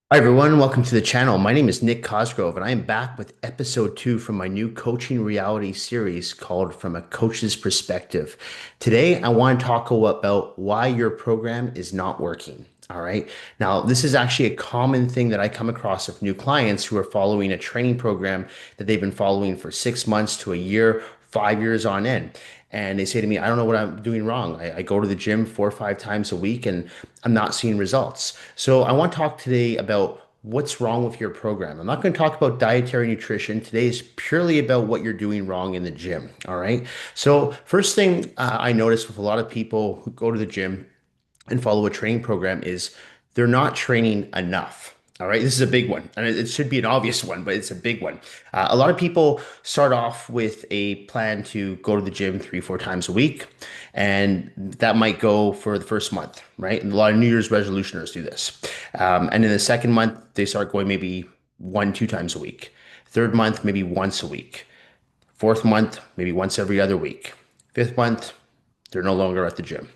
Hi everyone, welcome to the channel. My name is Nick Cosgrove, and I am back with episode 2 from my new coaching reality series called From a Coach's Perspective. Today, I want to talk about why your program is not working. All right. Now, this is actually a common thing that I come across with new clients who are following a training program that they've been following for 6 months to a year, 5 years on end. And they say to me, I don't know what I'm doing wrong. I go to the gym 4 or 5 times a week and I'm not seeing results. So I want to talk today about what's wrong with your program. I'm not going to talk about dietary nutrition. Today is purely about what you're doing wrong in the gym. All right. So, first thing I notice with a lot of people who go to the gym and follow a training program is they're not training enough. All right, this is a big one, and it should be an obvious one, but it's a big one. A lot of people start off with a plan to go to the gym 3, 4 times a week, and that might go for the first month, right? And a lot of New Year's resolutioners do this. And in the second month, they start going maybe 1, 2 times a week. Third month, maybe once a week. Fourth month, maybe once every other week. Fifth month, they're no longer at the gym.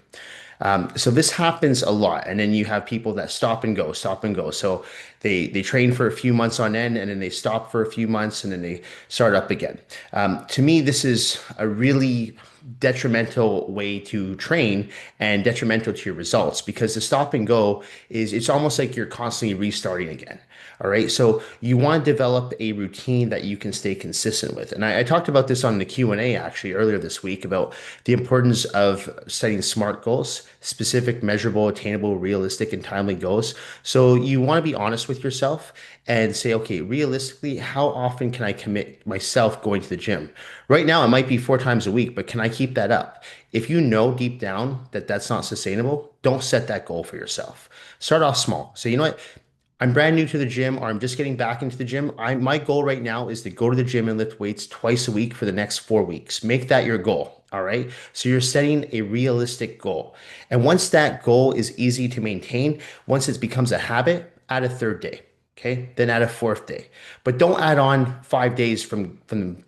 So this happens a lot, and then you have people that stop and go, stop and go. So they train for a few months on end, and then they stop for a few months, and then they start up again. To me, this is a really detrimental way to train and detrimental to your results because the stop and go is it's almost like you're constantly restarting again. All right. So you want to develop a routine that you can stay consistent with. And I talked about this on the Q&A actually earlier this week about the importance of setting SMART goals, specific, measurable, attainable, realistic, and timely goals. So you want to be honest with yourself and say, okay, realistically, how often can I commit myself going to the gym? Right now, it might be 4 times a week, but can I keep that up? If you know deep down that that's not sustainable, don't set that goal for yourself. Start off small. So, you know what? I'm brand new to the gym or I'm just getting back into the gym. My goal right now is to go to the gym and lift weights twice a week for the next 4 weeks. Make that your goal. All right. So you're setting a realistic goal. And once that goal is easy to maintain, once it becomes a habit, add a third day. Okay. Then add a fourth day. But don't add on 5 days from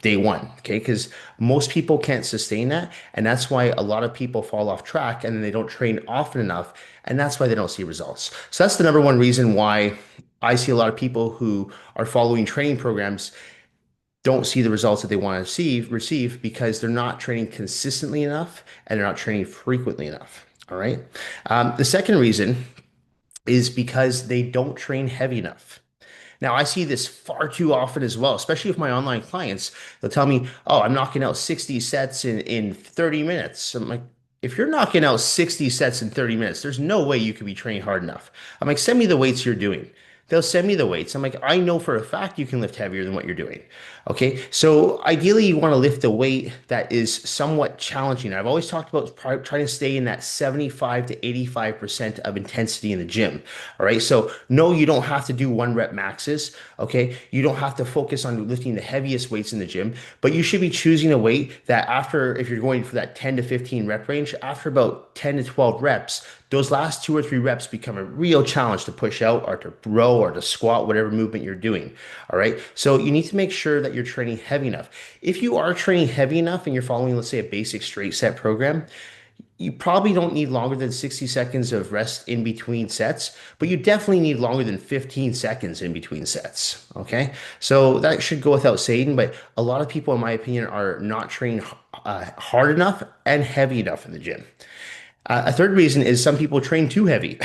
day one. Okay. Because most people can't sustain that. And that's why a lot of people fall off track and then they don't train often enough. And that's why they don't see results. So that's the number one reason why I see a lot of people who are following training programs don't see the results that they want to receive because they're not training consistently enough and they're not training frequently enough. All right. The second reason is because they don't train heavy enough. Now, I see this far too often as well, especially with my online clients. They'll tell me, oh, I'm knocking out 60 sets in 30 minutes. I'm like, if you're knocking out 60 sets in 30 minutes, there's no way you could be training hard enough. I'm like, send me the weights you're doing. They'll send me the weights. I'm like, I know for a fact you can lift heavier than what you're doing. Okay. So ideally, you want to lift a weight that is somewhat challenging. I've always talked about trying to stay in that 75 to 85% of intensity in the gym. All right. So no, you don't have to do 1 rep maxes. Okay. You don't have to focus on lifting the heaviest weights in the gym, but you should be choosing a weight that after, if you're going for that 10 to 15 rep range, after about 10 to 12 reps, those last 2 or 3 reps become a real challenge to push out or to row or to squat, whatever movement you're doing. All right. So you need to make sure that you're training heavy enough. If you are training heavy enough and you're following, let's say, a basic straight set program, you probably don't need longer than 60 seconds of rest in between sets, but you definitely need longer than 15 seconds in between sets. Okay. So that should go without saying, but a lot of people, in my opinion, are not training hard enough and heavy enough in the gym. A third reason is some people train too heavy.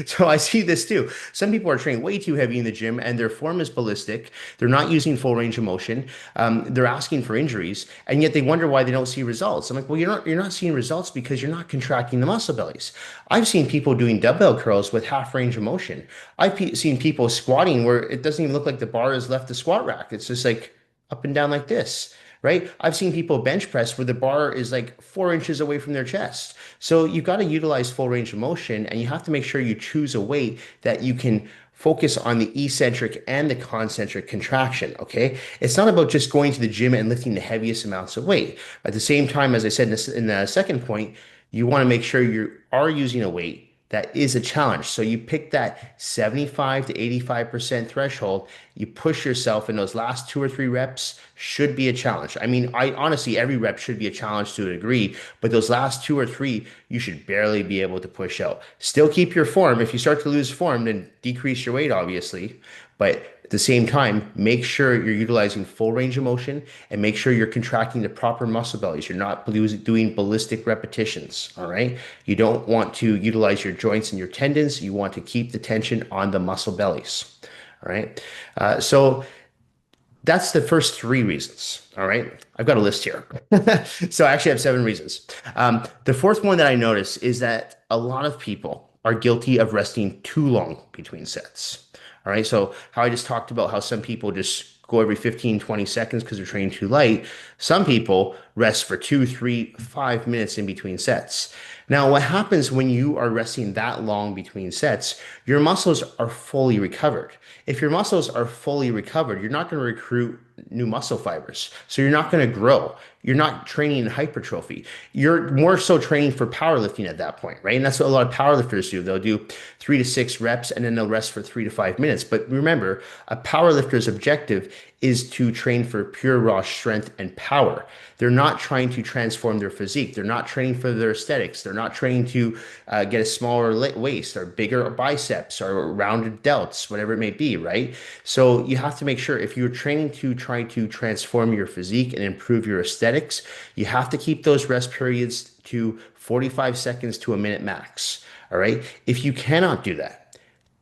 So I see this too. Some people are training way too heavy in the gym and their form is ballistic. They're not using full range of motion. They're asking for injuries, and yet they wonder why they don't see results. I'm like, well, you're not seeing results because you're not contracting the muscle bellies. I've seen people doing dumbbell curls with half range of motion. Seen people squatting where it doesn't even look like the bar has left the squat rack. It's just like up and down like this, right? I've seen people bench press where the bar is like 4 inches away from their chest. So you've got to utilize full range of motion and you have to make sure you choose a weight that you can focus on the eccentric and the concentric contraction. Okay. It's not about just going to the gym and lifting the heaviest amounts of weight. At the same time, as I said in the second point, you want to make sure you are using a weight that is a challenge. So you pick that 75 to 85% threshold, you push yourself, and those last 2 or 3 reps should be a challenge. I mean, I honestly, every rep should be a challenge to a degree, but those last 2 or 3 you should barely be able to push out. Still keep your form. If you start to lose form, then decrease your weight, obviously. But at the same time, make sure you're utilizing full range of motion and make sure you're contracting the proper muscle bellies. You're not doing ballistic repetitions. All right. You don't want to utilize your joints and your tendons. You want to keep the tension on the muscle bellies. All right. So that's the first three reasons. All right. I've got a list here. So I actually have seven reasons. The fourth one that I notice is that a lot of people are guilty of resting too long between sets. All right. So how I just talked about how some people just go every 15, 20 seconds because they're training too light. Some people rest for 2, 3, 5 minutes in between sets. Now, what happens when you are resting that long between sets, your muscles are fully recovered. If your muscles are fully recovered, you're not going to recruit new muscle fibers. So you're not going to grow. You're not training in hypertrophy. You're more so training for powerlifting at that point, right? And that's what a lot of powerlifters do. They'll do 3 to 6 reps and then they'll rest for 3 to 5 minutes. But remember, a powerlifter's objective is to train for pure raw strength and power. They're not trying to transform their physique. They're not training for their aesthetics. They're not training to get a smaller waist or bigger biceps or rounded delts, whatever it may be, right? So you have to make sure if you're training to try to transform your physique and improve your aesthetics, you have to keep those rest periods to 45 seconds to a minute max. All right. If you cannot do that,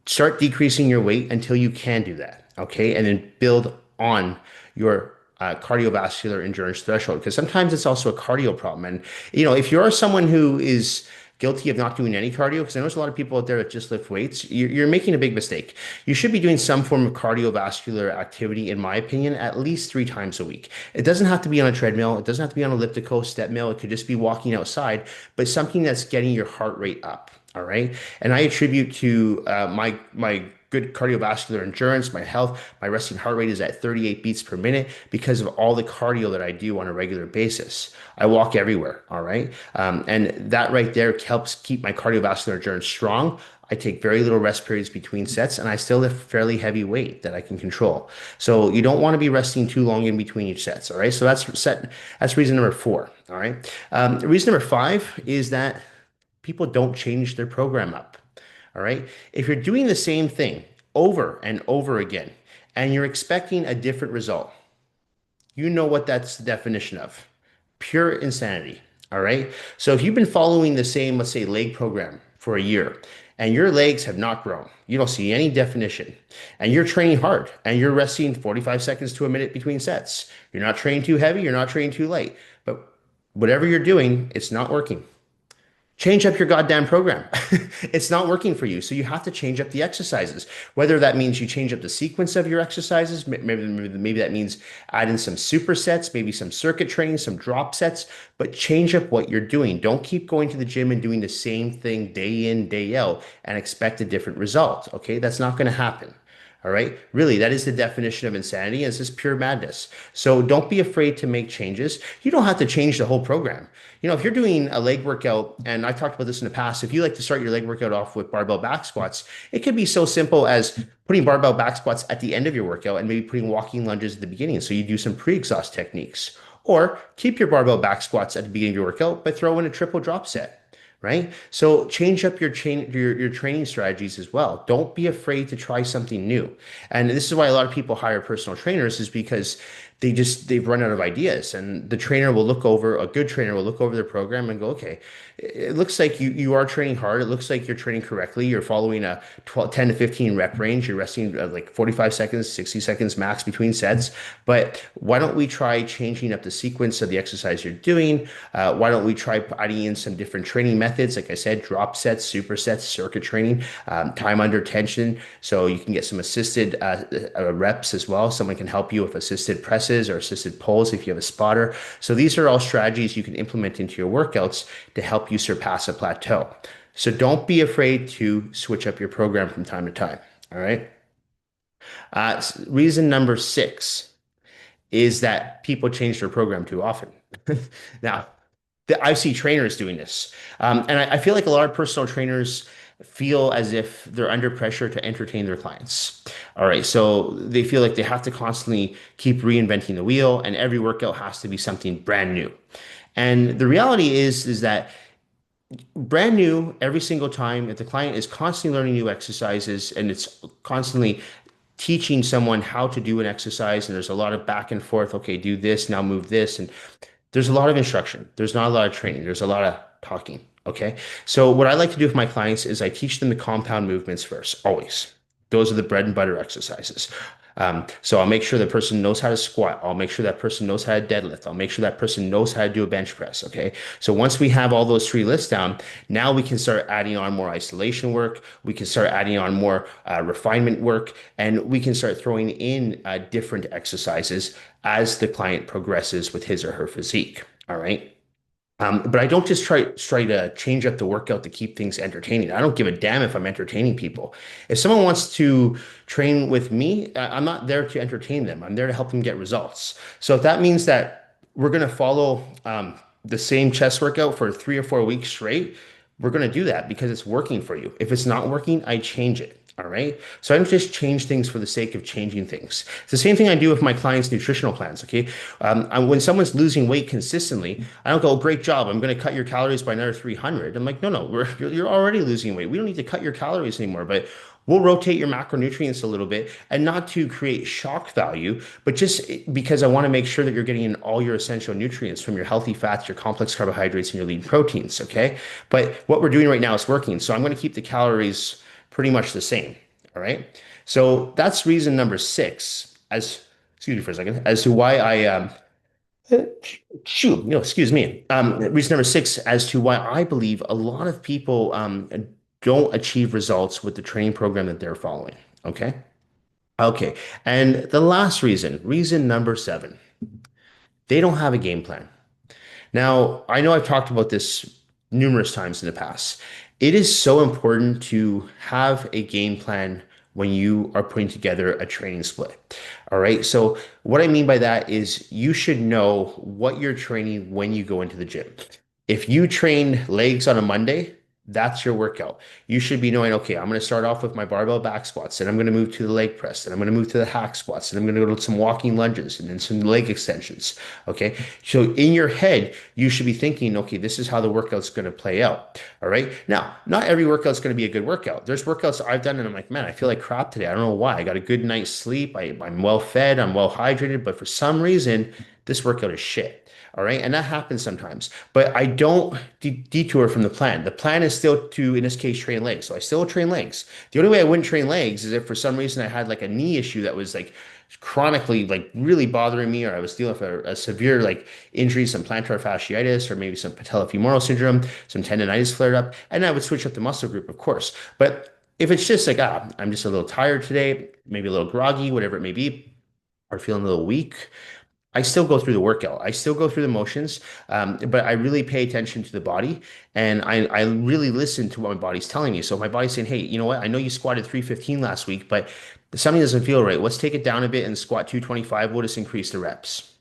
start decreasing your weight until you can do that. Okay. And then build on your cardiovascular endurance threshold because sometimes it's also a cardio problem. And, if you're someone who is guilty of not doing any cardio, because I know there's a lot of people out there that just lift weights, you're making a big mistake. You should be doing some form of cardiovascular activity, in my opinion, at least 3 times a week. It doesn't have to be on a treadmill. It doesn't have to be on elliptical, step mill. It could just be walking outside, but something that's getting your heart rate up. All right. And I attribute to my good cardiovascular endurance, my health, my resting heart rate is at 38 beats per minute because of all the cardio that I do on a regular basis. I walk everywhere. All right. And that right there helps keep my cardiovascular endurance strong. I take very little rest periods between sets and I still lift fairly heavy weight that I can control. So you don't want to be resting too long in between each sets. All right. So that's reason number four. All right. Reason number five is that people don't change their program up. All right. If you're doing the same thing over and over again and you're expecting a different result, you know what that's the definition of pure insanity. All right. So if you've been following the same, let's say, leg program for a year and your legs have not grown, you don't see any definition, and you're training hard and you're resting 45 seconds to a minute between sets, you're not training too heavy, you're not training too light, but whatever you're doing, it's not working. Change up your goddamn program. It's not working for you. So you have to change up the exercises. Whether that means you change up the sequence of your exercises, maybe that means add in some supersets, maybe some circuit training, some drop sets, but change up what you're doing. Don't keep going to the gym and doing the same thing day in, day out and expect a different result. Okay, that's not going to happen. All right. Really, that is the definition of insanity. It's just pure madness. So don't be afraid to make changes. You don't have to change the whole program. If you're doing a leg workout, and I've talked about this in the past, if you like to start your leg workout off with barbell back squats, it could be so simple as putting barbell back squats at the end of your workout and maybe putting walking lunges at the beginning. So you do some pre-exhaust techniques. Or keep your barbell back squats at the beginning of your workout, but throw in a triple drop set. Right? So change up your training strategies as well. Don't be afraid to try something new. And this is why a lot of people hire personal trainers is because they've run out of ideas, and a good trainer will look over their program and go, okay, it looks like you are training hard. It looks like you're training correctly. You're following a 10 to 15 rep range. You're resting like 45 seconds, 60 seconds max between sets. But why don't we try changing up the sequence of the exercise you're doing? Why don't we try adding in some different training methods? Like I said, drop sets, supersets, circuit training, time under tension. So you can get some assisted reps as well. Someone can help you with assisted presses or assisted pulls if you have a spotter. So these are all strategies you can implement into your workouts to help you surpass a plateau. So don't be afraid to switch up your program from time to time. All right. Reason number six is that people change their program too often. Now, I see trainers doing this. And I feel like a lot of personal trainers feel as if they're under pressure to entertain their clients. All right. So they feel like they have to constantly keep reinventing the wheel and every workout has to be something brand new. And the reality is that brand new every single time. If the client is constantly learning new exercises and it's constantly teaching someone how to do an exercise, and there's a lot of back and forth, okay, do this, now move this, and there's a lot of instruction. There's not a lot of training. There's a lot of talking. Okay. So what I like to do with my clients is I teach them the compound movements first, always. Those are the bread and butter exercises. So I'll make sure the person knows how to squat. I'll make sure that person knows how to deadlift. I'll make sure that person knows how to do a bench press. Okay. So once we have all those three lists down, now we can start adding on more isolation work. We can start adding on more refinement work, and we can start throwing in different exercises as the client progresses with his or her physique. All right. But I don't just try to change up the workout to keep things entertaining. I don't give a damn if I'm entertaining people. If someone wants to train with me, I'm not there to entertain them. I'm there to help them get results. So if that means that we're going to follow the same chest workout for 3 or 4 weeks straight, we're going to do that because it's working for you. If it's not working, I change it. All right. So I don't just change things for the sake of changing things. It's the same thing I do with my clients' nutritional plans. Okay. When someone's losing weight consistently, I don't go, oh, great job. I'm going to cut your calories by another 300. I'm like, no, no, you're already losing weight. We don't need to cut your calories anymore, but we'll rotate your macronutrients a little bit, and not to create shock value, but just because I want to make sure that you're getting in all your essential nutrients from your healthy fats, your complex carbohydrates, and your lean proteins. Okay. But what we're doing right now is working. So I'm going to keep the calories pretty much the same. All right. So that's reason number six, as excuse me for a second, as to why excuse me. Reason number six as to why I believe a lot of people don't achieve results with the training program that they're following. Okay. Okay. And the last reason, reason number seven, they don't have a game plan. Now, I know I've talked about this numerous times in the past. It is so important to have a game plan when you are putting together a training split. All right. So, what I mean by that is you should know what you're training when you go into the gym. If you train legs on a Monday, that's your workout. You should be knowing, okay, I'm going to start off with my barbell back squats, and I'm going to move to the leg press, and I'm going to move to the hack squats, and I'm going to go to some walking lunges and then some leg extensions. Okay. So in your head, you should be thinking, okay, this is how the workout's going to play out. All right. Now, not every workout's going to be a good workout. There's workouts I've done and I'm like, man, I feel like crap today. I don't know why. I got a good night's sleep. I'm well fed. I'm well hydrated, but for some reason, this workout is shit. All right. And that happens sometimes, but I don't detour from the plan. The plan is still to, in this case, train legs. So I still train legs. The only way I wouldn't train legs is if for some reason I had like a knee issue that was like chronically, like really bothering me, or I was dealing with a severe like injury, some plantar fasciitis, or maybe some patellofemoral syndrome, some tendonitis flared up. And I would switch up the muscle group, of course. But if it's just like, I'm just a little tired today, maybe a little groggy, whatever it may be, or feeling a little weak, I still go through the workout. I still go through the motions, but I really pay attention to the body, and I really listen to what my body's telling me. So if my body's saying, hey, you know what? I know you squatted 315 last week, but something doesn't feel right. Let's take it down a bit and squat 225. We'll just increase the reps.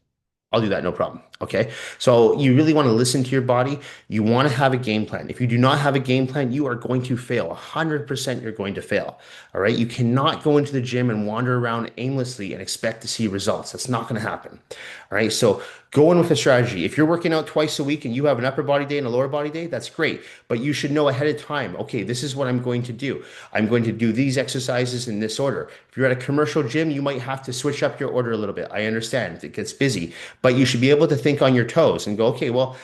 I'll do that, no problem. Okay. So you really want to listen to your body. You want to have a game plan. If you do not have a game plan, you are going to fail. 100% you're going to fail. All right. You cannot go into the gym and wander around aimlessly and expect to see results. That's not going to happen. All right. So go in with a strategy. If you're working out twice a week and you have an upper body day and a lower body day, that's great. But you should know ahead of time, okay, this is what I'm going to do. I'm going to do these exercises in this order. If you're at a commercial gym, you might have to switch up your order a little bit. I understand it gets busy, but you should be able to think on your toes and go, okay, well,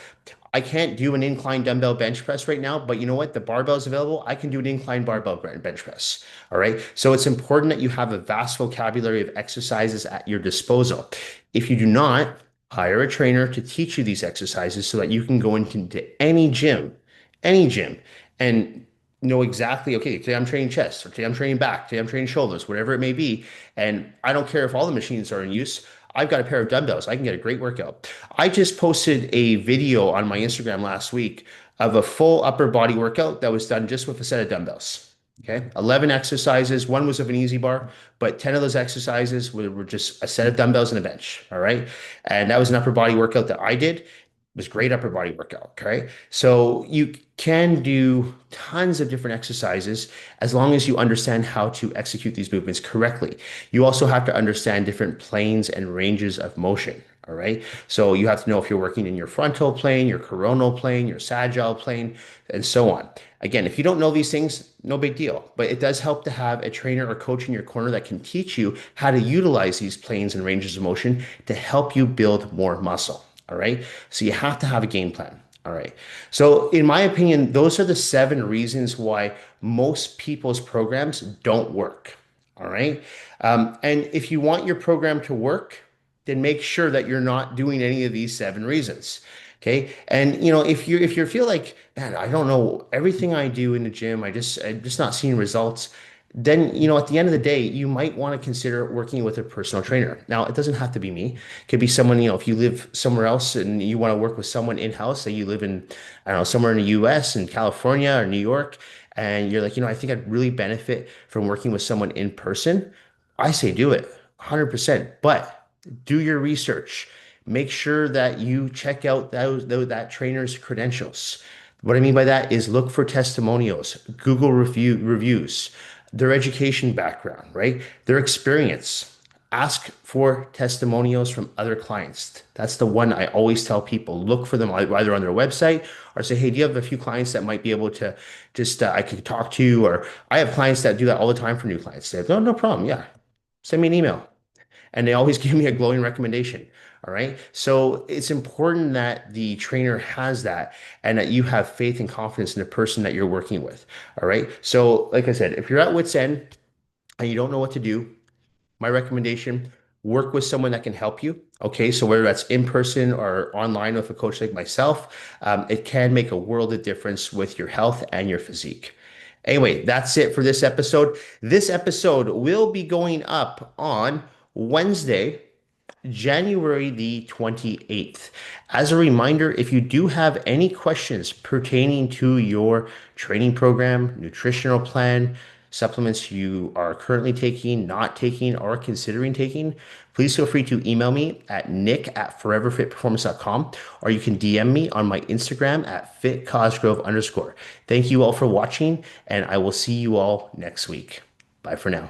I can't do an incline dumbbell bench press right now, but you know what? The barbell is available. I can do an incline barbell bench press. All right. So it's important that you have a vast vocabulary of exercises at your disposal. If you do not, hire a trainer to teach you these exercises so that you can go into any gym, and know exactly, okay, today I'm training chest, or today I'm training back, today I'm training shoulders, whatever it may be. And I don't care if all the machines are in use. I've got a pair of dumbbells. I can get a great workout. I just posted a video on my Instagram last week of a full upper body workout that was done just with a set of dumbbells. Okay. 11 exercises. One was of an easy bar, but 10 of those exercises were just a set of dumbbells and a bench. All right. And that was an upper body workout that I did. It was great upper body workout. Okay. So you can do tons of different exercises as long as you understand how to execute these movements correctly. You also have to understand different planes and ranges of motion. All right. So you have to know if you're working in your frontal plane, your coronal plane, your sagittal plane, and so on. Again, if you don't know these things, no big deal. But it does help to have a trainer or coach in your corner that can teach you how to utilize these planes and ranges of motion to help you build more muscle. All right. So you have to have a game plan. All right. So, in my opinion, those are the 7 reasons why most people's programs don't work. All right. And if you want your program to work, then make sure that you're not doing any of these 7 reasons. Okay. And if you feel like, man, I don't know everything I do in the gym, I'm just not seeing results, then at the end of the day, you might want to consider working with a personal trainer. Now, it doesn't have to be me. It could be someone, if you live somewhere else and you want to work with someone in-house, say you live in, I don't know, somewhere in the US, in California or New York, and you're like, I think I'd really benefit from working with someone in person. I say do it 100%, but do your research. Make sure that you check out that trainer's credentials. What I mean by that is look for testimonials, Google reviews, their education background, right? Their experience. Ask for testimonials from other clients. That's the one I always tell people. Look for them either on their website or say, hey, do you have a few clients that might be able to just I could talk to? Or I have clients that do that all the time for new clients. They go, no problem. Yeah, send me an email, and they always give me a glowing recommendation. All right. So it's important that the trainer has that and that you have faith and confidence in the person that you're working with. All right. So, like I said, if you're at wit's end and you don't know what to do, my recommendation, work with someone that can help you. Okay. So, whether that's in person or online with a coach like myself, it can make a world of difference with your health and your physique. Anyway, that's it for this episode. This episode will be going up on Wednesday, January the 28th. As a reminder, if you do have any questions pertaining to your training program, nutritional plan, supplements you are currently taking, not taking, or considering taking, please feel free to email me at nick@foreverfitperformance.com, or you can DM me on my Instagram at fitcosgrove_. Thank you all for watching, and I will see you all next week. Bye for now.